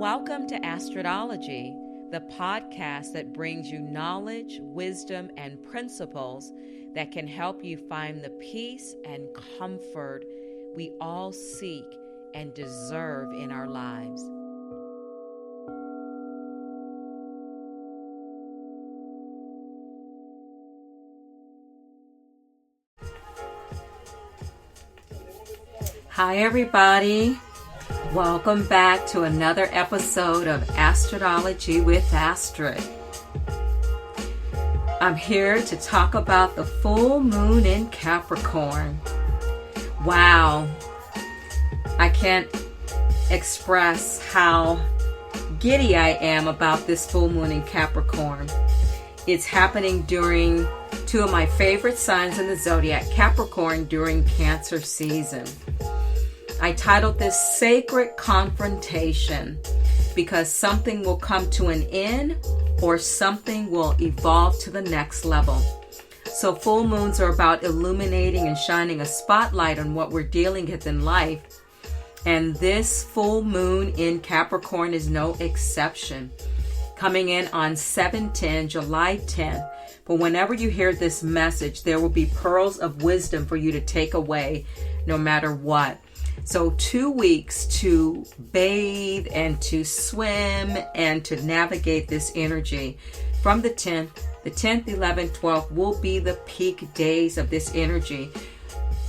Welcome to Astrodology, the podcast that brings you knowledge, wisdom, and principles that can help you find the peace and comfort we all seek and deserve in our lives. Hi, everybody. Welcome back to another episode of Astrodology with Astrid. I'm here to talk about the full moon in Capricorn. Wow. I can't express how giddy I am about this full moon in Capricorn. It's happening during two of my favorite signs in the zodiac, Capricorn, during Cancer season. I titled this Sacred Confrontation because something will come to an end or something will evolve to the next level. So full moons are about illuminating and shining a spotlight on what we're dealing with in life. And this full moon in Capricorn is no exception. Coming in on 7/10, July 10th. But whenever you hear this message, there will be pearls of wisdom for you to take away no matter what. So 2 weeks to bathe and to swim and to navigate this energy. From the 10th, 11th, 12th will be the peak days of this energy.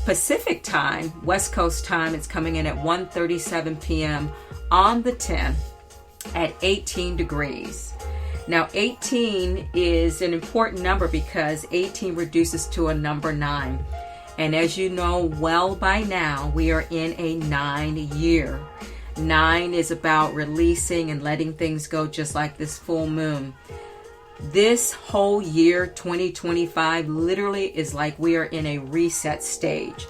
Pacific time, West Coast time, it's coming in at 1:37 p.m. on the 10th at 18 degrees. Now 18 is an important number because 18 reduces to a number 9. And as you know well by now, we are in a 9 year. 9 is about releasing and letting things go, just like this full moon. This whole year, 2025, literally is like we are in a reset stage.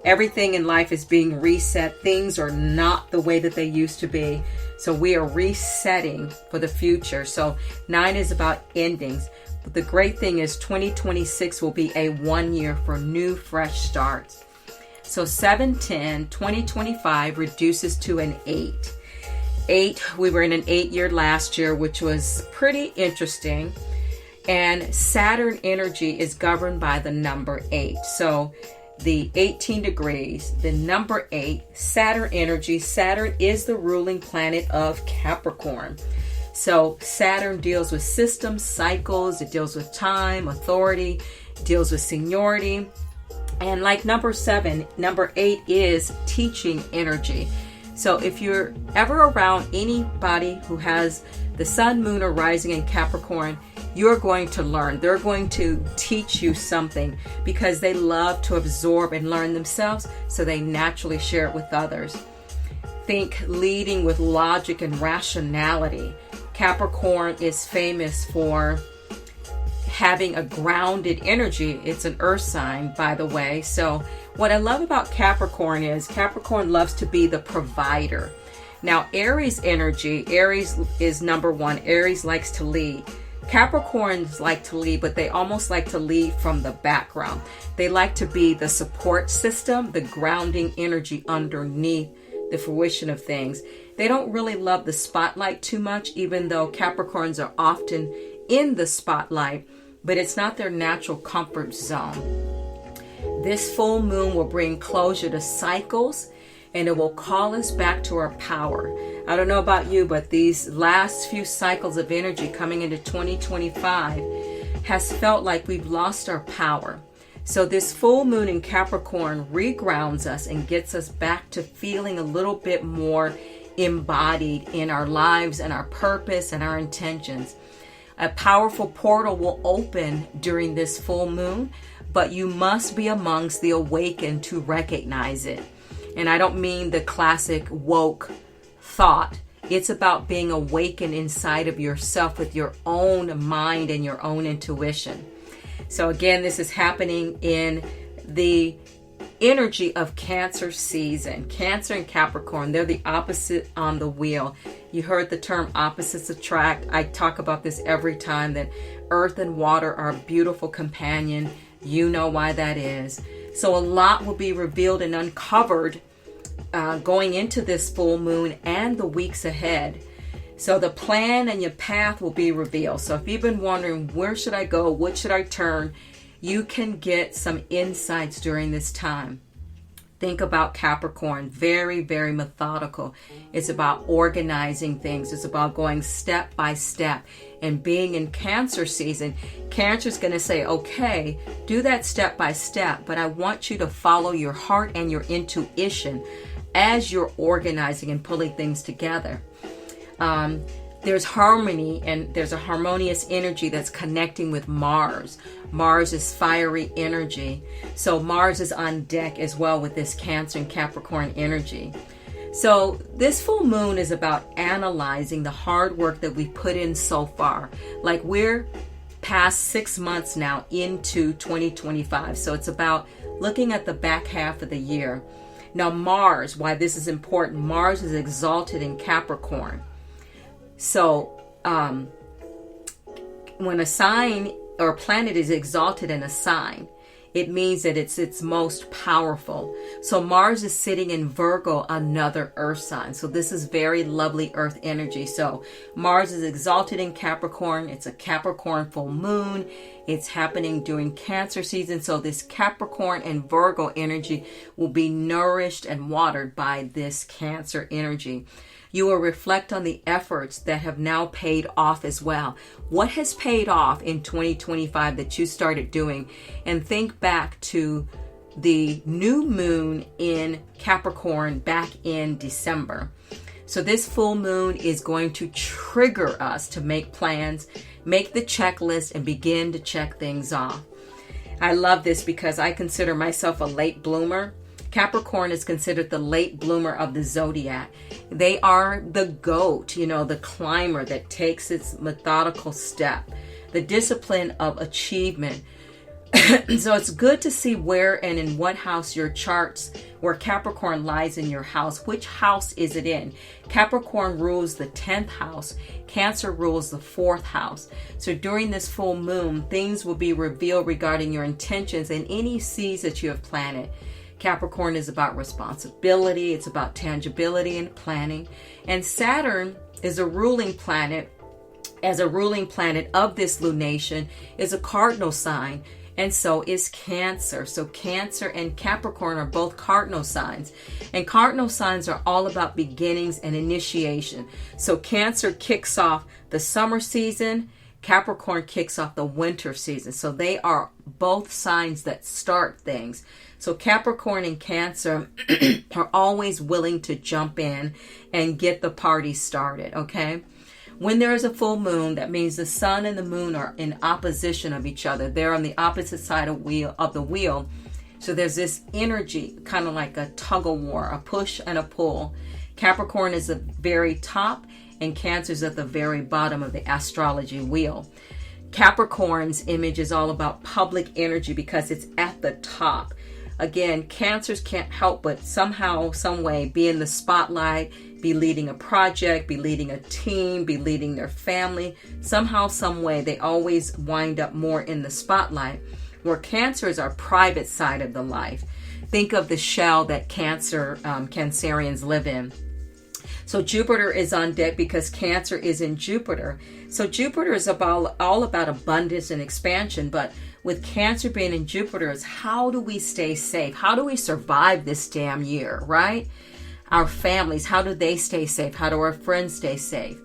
Everything in life is being reset. Things are not the way that they used to be. So we are resetting for the future. So 9 is about endings. But the great thing is 2026 will be a 1 year for new, fresh starts. So 7/10/2025 reduces to an 8. 8, we were in an 8 year last year, which was pretty interesting. And Saturn energy is governed by the number 8. So the 18 degrees, the number 8, Saturn energy. Saturn is the ruling planet of Capricorn. So Saturn deals with systems, cycles, it deals with time, authority, it deals with seniority. And like number 7, number 8 is teaching energy. So if you're ever around anybody who has the sun, moon, or rising in Capricorn, you're going to learn. They're going to teach you something because they love to absorb and learn themselves, so they naturally share it with others. Think leading with logic and rationality. Capricorn is famous for having a grounded energy. It's an earth sign, by the way. So what I love about Capricorn is Capricorn loves to be the provider. Now, Aries energy, Aries is number 1. Aries likes to lead. Capricorns like to lead, but they almost like to lead from the background. They like to be the support system, the grounding energy underneath the fruition of things. They don't really love the spotlight too much, even though Capricorns are often in the spotlight, but it's not their natural comfort zone. This full moon will bring closure to cycles, and it will call us back to our power. I don't know about you, but these last few cycles of energy coming into 2025 has felt like we've lost our power. So this full moon in Capricorn regrounds us and gets us back to feeling a little bit more embodied in our lives and our purpose and our intentions. A powerful portal will open during this full moon, but you must be amongst the awakened to recognize it. And I don't mean the classic woke thought. It's about being awakened inside of yourself with your own mind and your own intuition. So again, this is happening in the energy of Cancer season. Cancer and Capricorn, they're the opposite on the wheel. You heard the term opposites attract. I talk about this every time, that earth and water are a beautiful companion. You know why that is. So a lot will be revealed and uncovered going into this full moon and the weeks ahead. So the plan and your path will be revealed. So if you've been wondering, where should I go? What should I turn? You can get some insights during this time. Think about Capricorn, very, very methodical. It's about organizing things. It's about going step by step. And being in Cancer season, Cancer's going to say, okay, do that step by step, but I want you to follow your heart and your intuition as you're organizing and pulling things together. There's harmony, and there's a harmonious energy that's connecting with Mars. Mars is fiery energy. So Mars is on deck as well with this Cancer and Capricorn energy. So this full moon is about analyzing the hard work that we put in so far. Like, we're past 6 months now into 2025. So it's about looking at the back half of the year. Now Mars, why this is important, Mars is exalted in Capricorn. So when a sign or a planet is exalted in a sign, it means that it's its most powerful. So Mars is sitting in Virgo, another earth sign. So this is very lovely earth energy. So Mars is exalted in Capricorn. It's a Capricorn full moon. It's happening during Cancer season. So this Capricorn and Virgo energy will be nourished and watered by this Cancer energy. You will reflect on the efforts that have now paid off as well. What has paid off in 2025 that you started doing? And think back to the new moon in Capricorn back in December. So this full moon is going to trigger us to make plans, make the checklist, and begin to check things off. I love this because I consider myself a late bloomer. Capricorn is considered the late bloomer of the zodiac. They are the goat, the climber that takes its methodical step, the discipline of achievement. So it's good to see where and in what house your charts, where Capricorn lies in your house. Which house is it in? Capricorn rules the 10th house. Cancer rules the 4th house. So during this full moon, things will be revealed regarding your intentions and any seeds that you have planted. Capricorn is about responsibility. It's about tangibility and planning. And Saturn is a ruling planet. As a ruling planet of this lunation, is a cardinal sign. And so is Cancer. So Cancer and Capricorn are both cardinal signs. And cardinal signs are all about beginnings and initiation. So Cancer kicks off the summer season. Capricorn kicks off the winter season. So they are both signs that start things. So Capricorn and Cancer are always willing to jump in and get the party started, okay? When there is a full moon, that means the sun and the moon are in opposition of each other. They're on the opposite side of the wheel. So there's this energy, kind of like a tug of war, a push and a pull. Capricorn is the very top and Cancer is at the very bottom of the astrology wheel. Capricorn's image is all about public energy because it's at the top. Again, Cancers can't help but somehow, some way be in the spotlight, be leading a project, be leading a team, be leading their family. Somehow, some way, they always wind up more in the spotlight, where Cancer is our private side of the life. Think of the shell that Cancerians live in. So Jupiter is on deck because Cancer is in Jupiter. So Jupiter is all about abundance and expansion, but with Cancer being in Jupiter is how do we stay safe? How do we survive this damn year, right? Our families, how do they stay safe? How do our friends stay safe?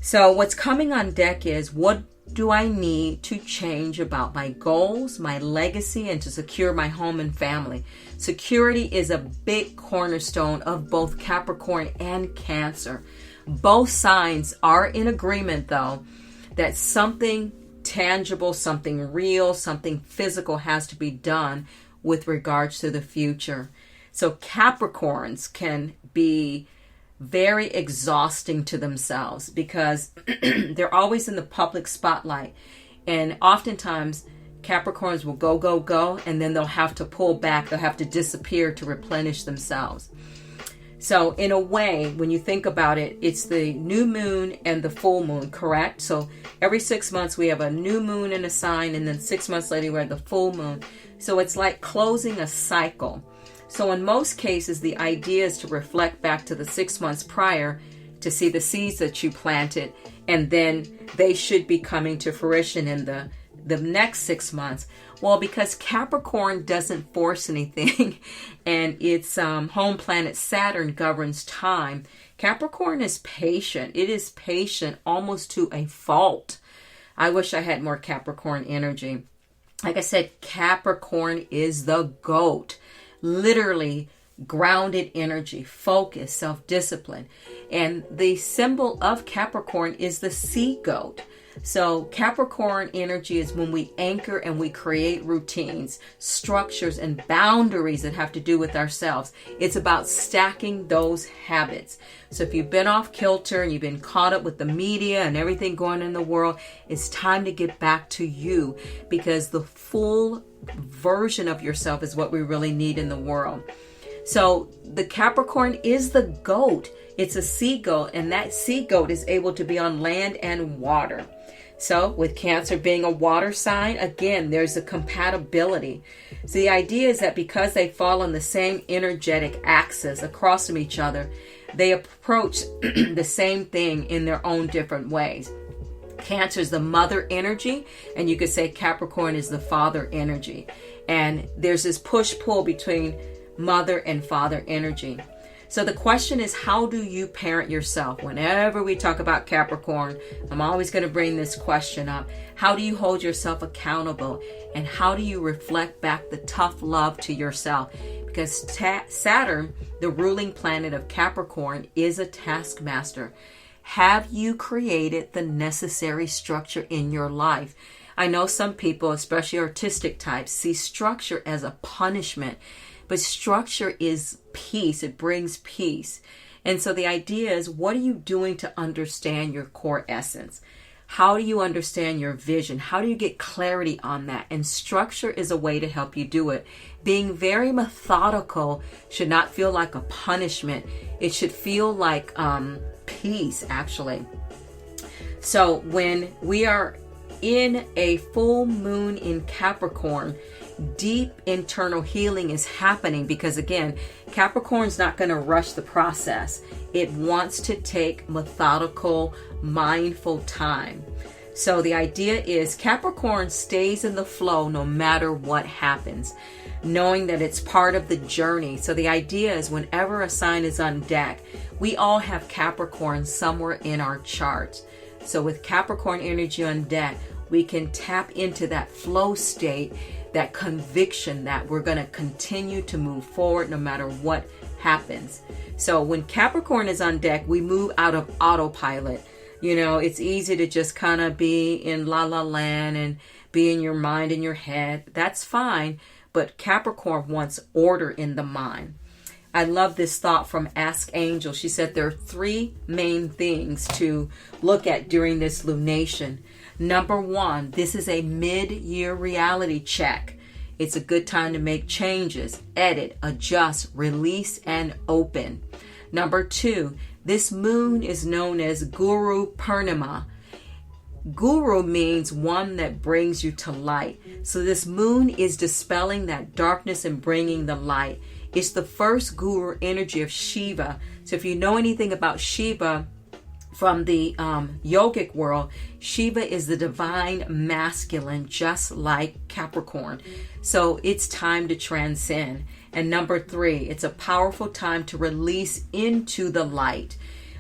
So what's coming on deck is, what do I need to change about my goals, my legacy, and to secure my home and family? Security is a big cornerstone of both Capricorn and Cancer. Both signs are in agreement, though, that something tangible, something real, something physical has to be done with regards to the future. So Capricorns can be very exhausting to themselves because they're always in the public spotlight. And oftentimes Capricorns will go, go, go, and then they'll have to pull back. They'll have to disappear to replenish themselves. So in a way, when you think about it, it's the new moon and the full moon, correct? So every 6 months we have a new moon in a sign, and then 6 months later we have the full moon. So it's like closing a cycle. So in most cases, the idea is to reflect back to the 6 months prior to see the seeds that you planted, and then they should be coming to fruition in the next 6 months. Well, because Capricorn doesn't force anything and its home planet Saturn governs time, Capricorn is patient. It is patient almost to a fault. I wish I had more Capricorn energy. Like I said, Capricorn is the GOAT. Literally grounded energy, focus, self-discipline. And the symbol of Capricorn is the sea goat. So Capricorn energy is when we anchor and we create routines, structures, and boundaries that have to do with ourselves. It's about stacking those habits. So if you've been off kilter and you've been caught up with the media and everything going on in the world, it's time to get back to you, because the full version of yourself is what we really need in the world. So the Capricorn is the goat. It's a sea goat, and that sea goat is able to be on land and water. So with Cancer being a water sign, again, there's a compatibility. So the idea is that because they fall on the same energetic axis across from each other, they approach the same thing in their own different ways. Cancer is the mother energy, and you could say Capricorn is the father energy. And there's this push-pull between mother and father energy. So the question is, how do you parent yourself? Whenever we talk about Capricorn, I'm always going to bring this question up. How do you hold yourself accountable? And how do you reflect back the tough love to yourself? Because Saturn, the ruling planet of Capricorn, is a taskmaster. Have you created the necessary structure in your life? I know some people, especially artistic types, see structure as a punishment. But structure is peace. It brings peace. And so the idea is, what are you doing to understand your core essence? How do you understand your vision? How do you get clarity on that? And structure is a way to help you do it. Being very methodical should not feel like a punishment. It should feel like peace, actually. So when we are in a full moon in Capricorn, deep internal healing is happening, because again, Capricorn's not going to rush the process. It wants to take methodical, mindful time. So the idea is Capricorn stays in the flow no matter what happens, knowing that it's part of the journey. So the idea is, whenever a sign is on deck, we all have Capricorn somewhere in our charts. So with Capricorn energy on deck, we can tap into that flow state, that conviction that we're going to continue to move forward no matter what happens. So when Capricorn is on deck, we move out of autopilot. You know, it's easy to just kind of be in la la land and be in your mind and your head. That's fine. But Capricorn wants order in the mind. I love this thought from Ask Angel. She said there are 3 main things to look at during this lunation. Number 1, this is a mid-year reality check. It's a good time to make changes, edit, adjust, release, and open. Number 2, this moon is known as Guru Purnima. Guru means one that brings you to light. So this moon is dispelling that darkness and bringing the light. It's the first guru energy of Shiva. So if you know anything about Shiva from the yogic world, Shiva is the divine masculine, just like Capricorn. So it's time to transcend. And number 3, it's a powerful time to release into the light.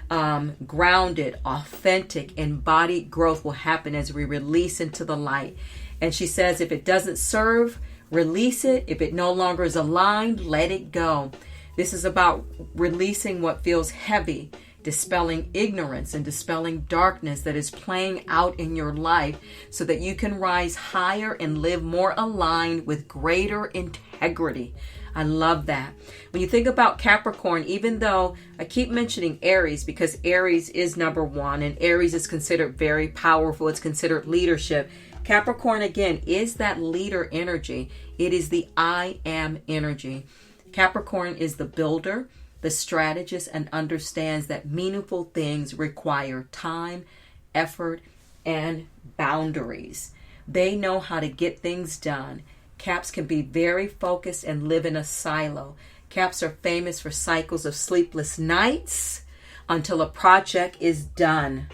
Grounded, authentic, embodied growth will happen as we release into the light. And she says, if it doesn't serve, release it. If it no longer is aligned, let it go. This is about releasing what feels heavy, dispelling ignorance and dispelling darkness that is playing out in your life, so that you can rise higher and live more aligned with greater integrity. I love that. When you think about Capricorn, even though I keep mentioning Aries, because Aries is number 1 and Aries is considered very powerful, it's considered leadership. Capricorn, again, is that leader energy. It is the I am energy. Capricorn is the builder, the strategist, and understands that meaningful things require time, effort, and boundaries. They know how to get things done. Caps can be very focused and live in a silo. Caps are famous for cycles of sleepless nights, until a project is done.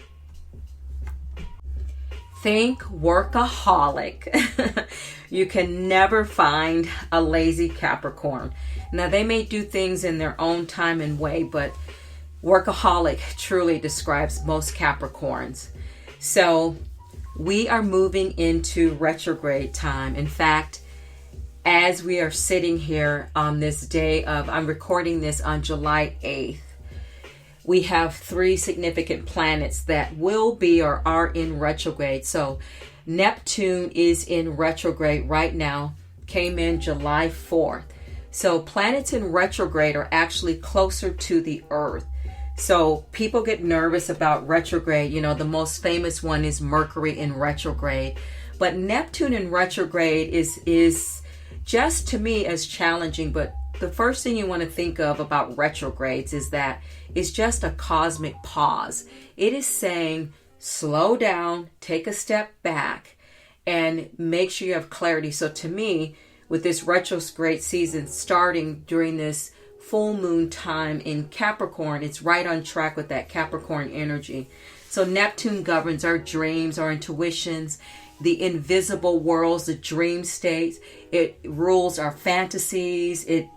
Think workaholic. You can never find a lazy Capricorn. Now, they may do things in their own time and way, but workaholic truly describes most Capricorns. So we are moving into retrograde time. In fact, as we are sitting here on this day of, I'm recording this on July 8th, we have 3 significant planets that will be or are in retrograde. So Neptune is in retrograde right now, came in July 4th. So planets in retrograde are actually closer to the Earth. So people get nervous about retrograde. You know, the most famous one is Mercury in retrograde. But Neptune in retrograde is just, to me, as challenging. But the first thing you want to think of about retrogrades is that it's just a cosmic pause. It is saying, slow down, take a step back, and make sure you have clarity. So to me, with this retrograde season starting during this full moon time in Capricorn, it's right on track with that Capricorn energy. So Neptune governs our dreams, our intuitions, the invisible worlds, the dream states. It rules our fantasies. It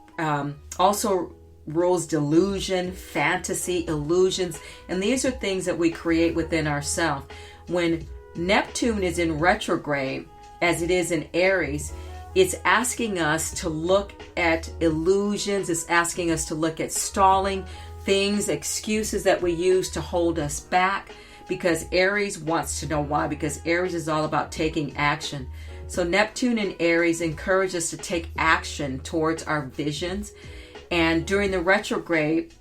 also rules delusion, fantasy, illusions. And these are things that we create within ourselves. When Neptune is in retrograde, as it is in Aries, it's asking us to look at illusions. It's asking us to look at stalling things, excuses that we use to hold us back, because Aries wants to know why, because Aries is all about taking action. So Neptune and Aries encourage us to take action towards our visions. And during the retrograde,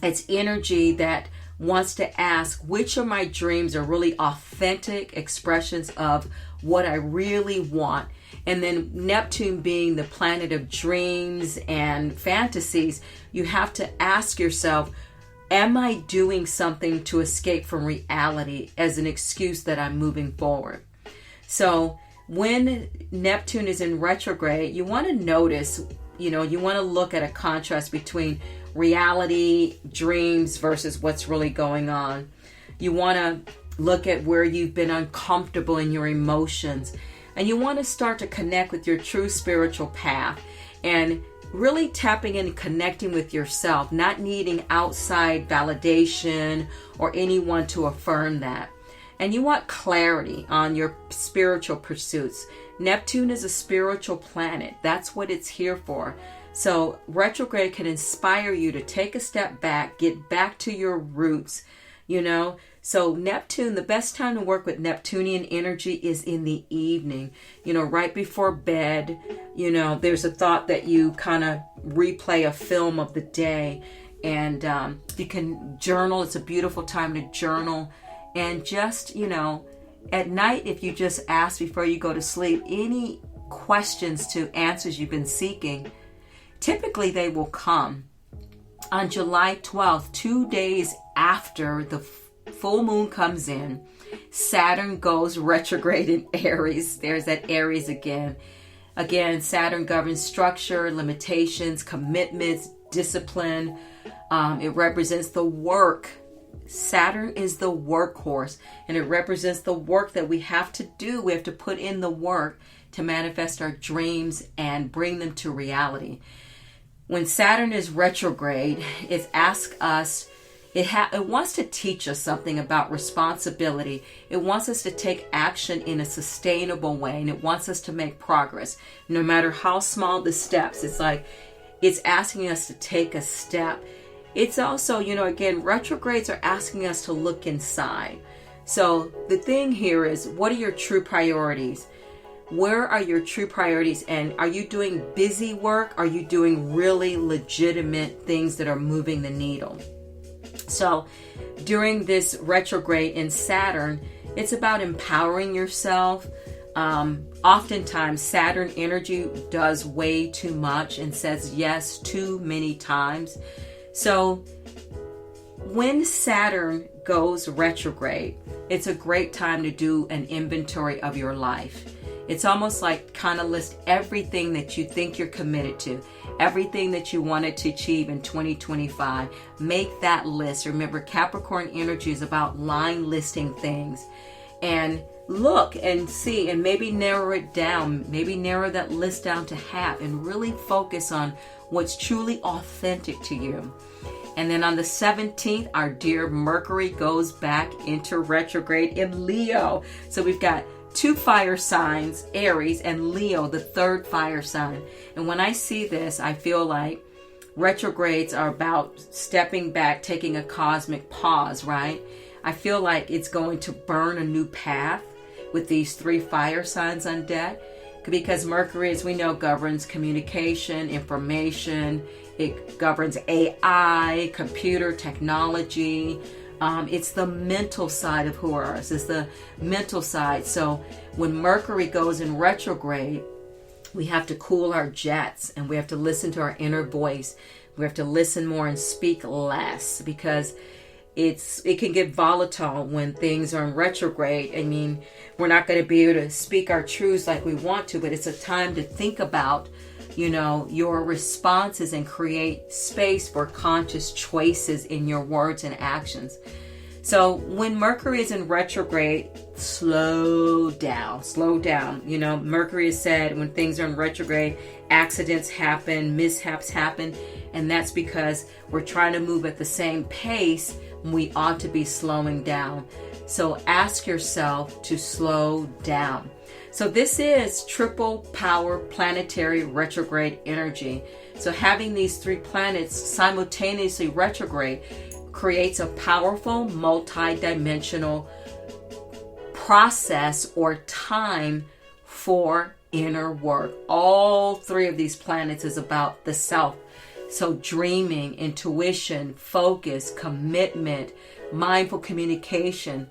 it's energy that wants to ask, which of my dreams are really authentic expressions of what I really want? And then Neptune being the planet of dreams and fantasies, you have to ask yourself, am I doing something to escape from reality as an excuse that I'm moving forward? So when Neptune is in retrograde, you want to notice, you want to look at a contrast between reality, dreams versus what's really going on. You want to look at where you've been uncomfortable in your emotions. And you want to start to connect with your true spiritual path and really tapping in and connecting with yourself, not needing outside validation or anyone to affirm that. And you want clarity on your spiritual pursuits. Neptune is a spiritual planet. That's what it's here for. So retrograde can inspire you to take a step back, get back to your roots, So Neptune, the best time to work with Neptunian energy is in the evening, right before bed. There's a thought that you kind of replay a film of the day, and you can journal. It's a beautiful time to journal. And just, at night, if you just ask before you go to sleep any questions to answers you've been seeking, typically they will come. On July 12th, 2 days after the full moon comes in, Saturn goes retrograde in Aries. There's that Aries again. Again, Saturn governs structure, limitations, commitments, discipline. It represents the work. Saturn is the workhorse, and it represents the work that we have to do. We have to put in the work to manifest our dreams and bring them to reality. When Saturn is retrograde, it asks us, it wants to teach us something about responsibility. It wants us to take action in a sustainable way, and it wants us to make progress. No matter how small the steps, it's asking us to take a step. It's also, again, retrogrades are asking us to look inside. So the thing here is, what are your true priorities? Where are your true priorities? And are you doing busy work? Are you doing really legitimate things that are moving the needle? So during this retrograde in Saturn, it's about empowering yourself. Oftentimes Saturn energy does way too much and says yes too many times. So when Saturn goes retrograde, it's a great time to do an inventory of your life. It's almost like kind of list everything that you think you're committed to, everything that you wanted to achieve in 2025. Make that list. Remember, Capricorn energy is about line listing things. And look and see and maybe narrow it down, maybe narrow that list down to half and really focus on what's truly authentic to you. And then on the 17th, our dear Mercury goes back into retrograde in Leo. So we've got 2 fire signs, Aries and Leo, the 3rd fire sign. And when I see this, I feel like retrogrades are about stepping back, taking a cosmic pause, right? I feel like it's going to burn a new path with these 3 fire signs on deck, because Mercury, as we know, governs communication, information. It governs AI, computer technology. It's the mental side of who are us. It's the mental side. So when Mercury goes in retrograde, we have to cool our jets and we have to listen to our inner voice. We have to listen more and speak less, because it can get volatile when things are in retrograde. I mean, we're not going to be able to speak our truths like we want to, but it's a time to think about, your responses and create space for conscious choices in your words and actions. So when Mercury is in retrograde, slow down. Mercury has said when things are in retrograde, accidents happen, mishaps happen, and that's because we're trying to move at the same pace when we ought to be slowing down. So ask yourself to slow down. So this is triple power planetary retrograde energy. So having these 3 planets simultaneously retrograde creates a powerful multi-dimensional process or time for inner work. All 3 of these planets is about the self. So dreaming, intuition, focus, commitment, mindful communication.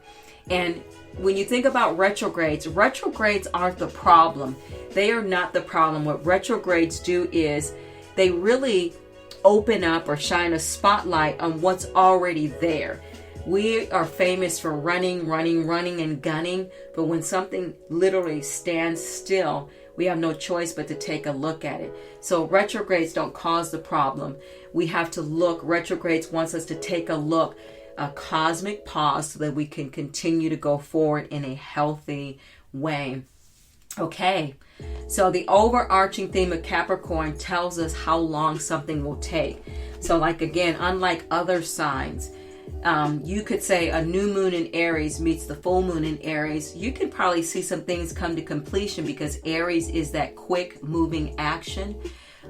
And when you think about retrogrades aren't the problem. They are not the problem. What retrogrades do is they really open up or shine a spotlight on what's already there. We are famous for running and gunning, but when something literally stands still, we have no choice but to take a look at it. So retrogrades don't cause the problem. We have to look. Retrogrades wants us to take a look, a cosmic pause, so that we can continue to go forward in a healthy way. Okay, so the overarching theme of Capricorn tells us how long something will take. So like, again, unlike other signs, you could say a new moon in Aries meets the full moon in Aries. You can probably see some things come to completion because Aries is that quick moving action,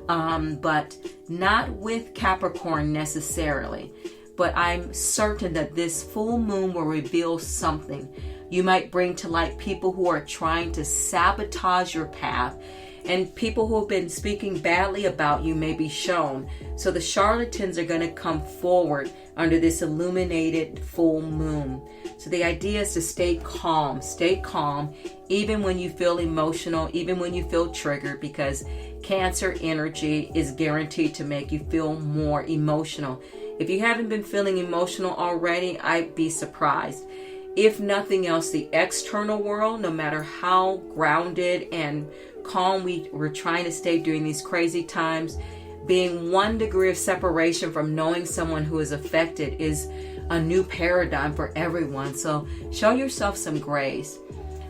but not with Capricorn necessarily. But I'm certain that this full moon will reveal something. You might bring to light people who are trying to sabotage your path, and people who have been speaking badly about you may be shown. So the charlatans are going to come forward under this illuminated full moon. So the idea is to stay calm, even when you feel emotional, even when you feel triggered, because Cancer energy is guaranteed to make you feel more emotional. If you haven't been feeling emotional already, I'd be surprised. If nothing else, the external world, no matter how grounded and calm we're trying to stay during these crazy times, being 1 degree of separation from knowing someone who is affected is a new paradigm for everyone. So show yourself some grace.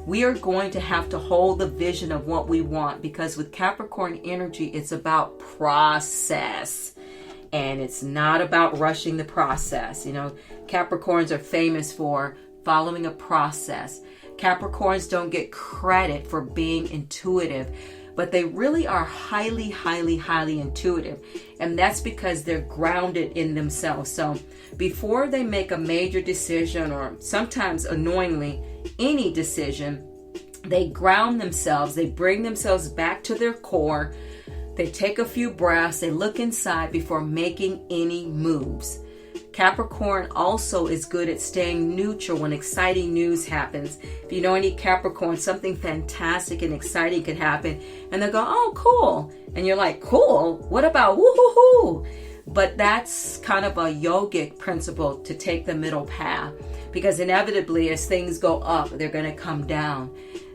We are going to have to hold the vision of what we want, because with Capricorn energy, it's about process. And it's not about rushing the process. You know, Capricorns are famous for following a process. Capricorns don't get credit for being intuitive, but they really are highly, highly, highly intuitive. And that's because they're grounded in themselves. So before they make a major decision, or sometimes annoyingly, any decision, they ground themselves. They bring themselves back to their core. They take a few breaths. They look inside before making any moves. Capricorn also is good at staying neutral when exciting news happens. If you know any Capricorn, something fantastic and exciting could happen, and they'll go, "Oh, cool." And you're like, "Cool? What about woo-hoo-hoo?" But that's kind of a yogic principle, to take the middle path, because inevitably as things go up, they're going to come down.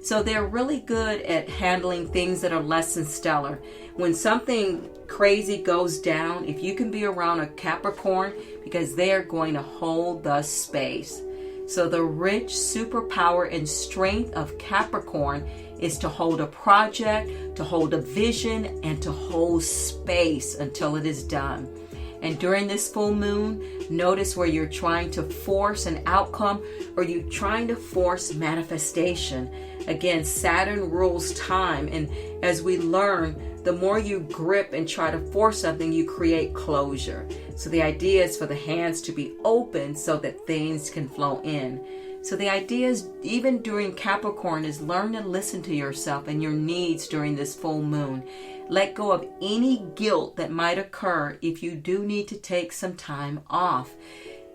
So they're really good at handling things that are less than stellar. When something crazy goes down, if you can be around a Capricorn, because they are going to hold the space. So the rich superpower and strength of Capricorn is to hold a project, to hold a vision, and to hold space until it is done. And during this full moon, notice where you're trying to force an outcome or you're trying to force manifestation. Again, Saturn rules time. And as we learn, the more you grip and try to force something, you create closure. So the idea is for the hands to be open so that things can flow in. So the idea is, even during Capricorn, is learn to listen to yourself and your needs during this full moon. Let go of any guilt that might occur if you do need to take some time off.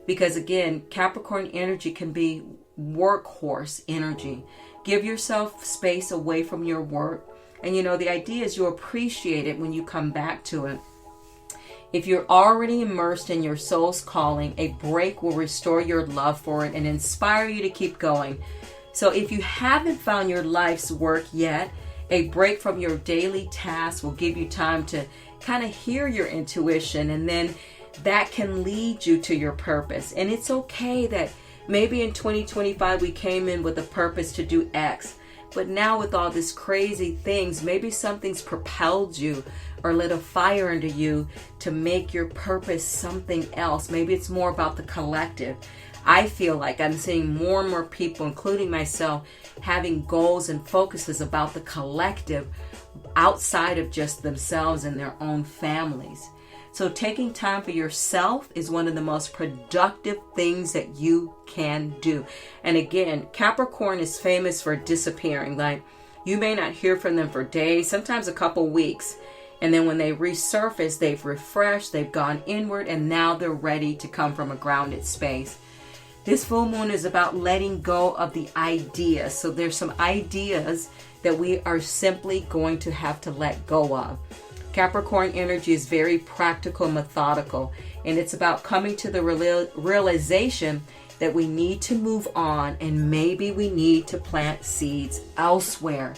Because again, Capricorn energy can be workhorse energy. Give yourself space away from your work. And the idea is you appreciate it when you come back to it. If you're already immersed in your soul's calling, a break will restore your love for it and inspire you to keep going. So if you haven't found your life's work yet, a break from your daily tasks will give you time to kind of hear your intuition, and then that can lead you to your purpose. And it's okay that maybe in 2025 we came in with a purpose to do X, but now with all this crazy things, maybe something's propelled you or lit a fire into you to make your purpose something else. Maybe it's more about the collective. I feel like I'm seeing more and more people, including myself, having goals and focuses about the collective outside of just themselves and their own families. So taking time for yourself is one of the most productive things that you can do. And again, Capricorn is famous for disappearing. Like, you may not hear from them for days, sometimes a couple weeks. And then when they resurface, they've refreshed, they've gone inward, and now they're ready to come from a grounded space. This full moon is about letting go of the ideas. So there's some ideas that we are simply going to have to let go of. Capricorn energy is very practical, methodical, and it's about coming to the realization that we need to move on and maybe we need to plant seeds elsewhere.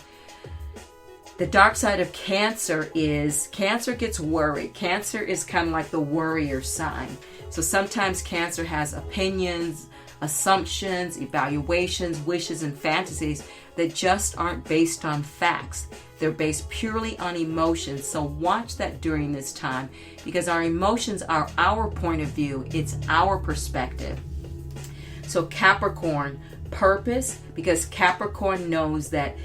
The dark side of Cancer is Cancer gets worried. Cancer is kind of like the worrier sign. So sometimes Cancer has opinions, assumptions, evaluations, wishes, and fantasies that just aren't based on facts. They're based purely on emotions. So watch that during this time, because our emotions are our point of view. It's our perspective. So Capricorn, purpose, because Capricorn knows that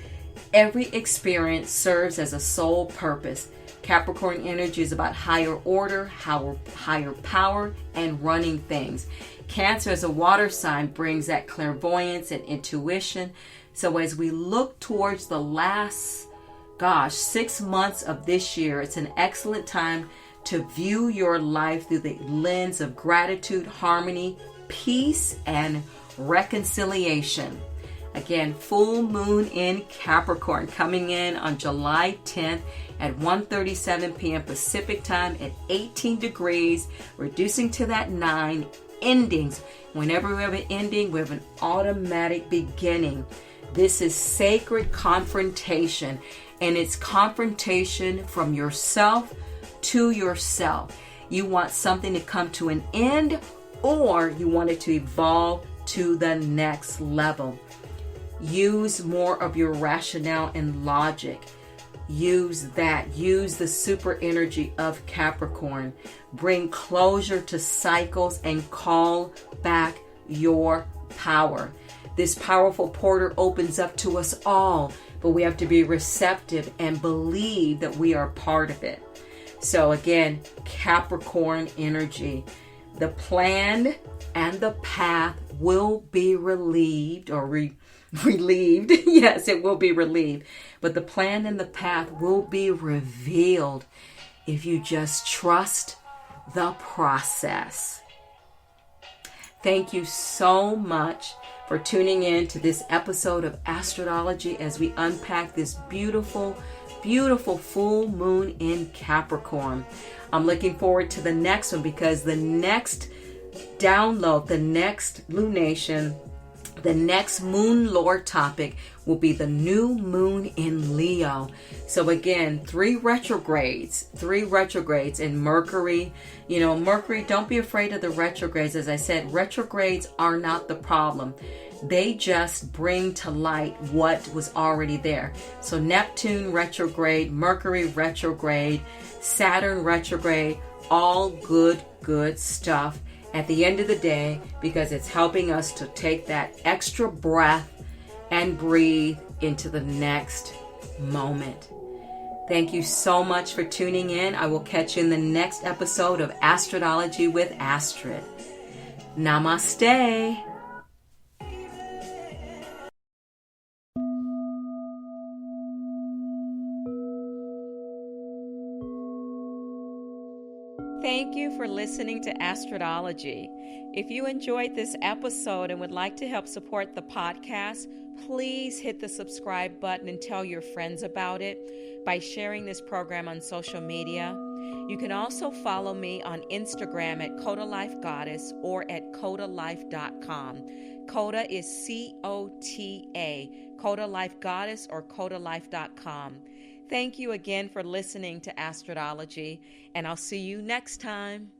every experience serves as a soul purpose. Capricorn energy is about higher order, higher power, and running things. Cancer as a water sign brings that clairvoyance and intuition. So as we look towards the last 6 months of this year, it's an excellent time to view your life through the lens of gratitude, harmony, peace, and reconciliation. Again, full moon in Capricorn coming in on July 10th at 1:37 p.m. Pacific time at 18 degrees, reducing to that 9, endings. Whenever we have an ending, we have an automatic beginning. This is sacred confrontation, and it's confrontation from yourself to yourself. You want something to come to an end, or you want it to evolve to the next level. Use more of your rationale and logic. Use that. Use the super energy of Capricorn. Bring closure to cycles and call back your power. This powerful portal opens up to us all, but we have to be receptive and believe that we are part of it. So again, Capricorn energy. The plan and the path will be relieved or relieved. Yes, it will be relieved. But the plan and the path will be revealed if you just trust the process. Thank you so much for tuning in to this episode of Astrology as we unpack this beautiful, beautiful full moon in Capricorn. I'm looking forward to the next one, because the next download, the next lunation, the next moon lore topic will be the new moon in Leo. So again, three retrogrades in Mercury. Mercury, don't be afraid of the retrogrades. As I said, retrogrades are not the problem. They just bring to light what was already there. So Neptune retrograde, Mercury retrograde, Saturn retrograde, all good stuff at the end of the day, because it's helping us to take that extra breath and breathe into the next moment. Thank you so much for tuning in. I will catch you in the next episode of Astrodology with Astrid. Namaste. Thank you for listening to Astrodology. If you enjoyed this episode and would like to help support the podcast, please hit the subscribe button and tell your friends about it by sharing this program on social media. You can also follow me on Instagram at Coda Life Goddess or at codalife.com. Coda is C-O-T-A, Coda Life Goddess or codalife.com. Thank you again for listening to Astrodology, and I'll see you next time.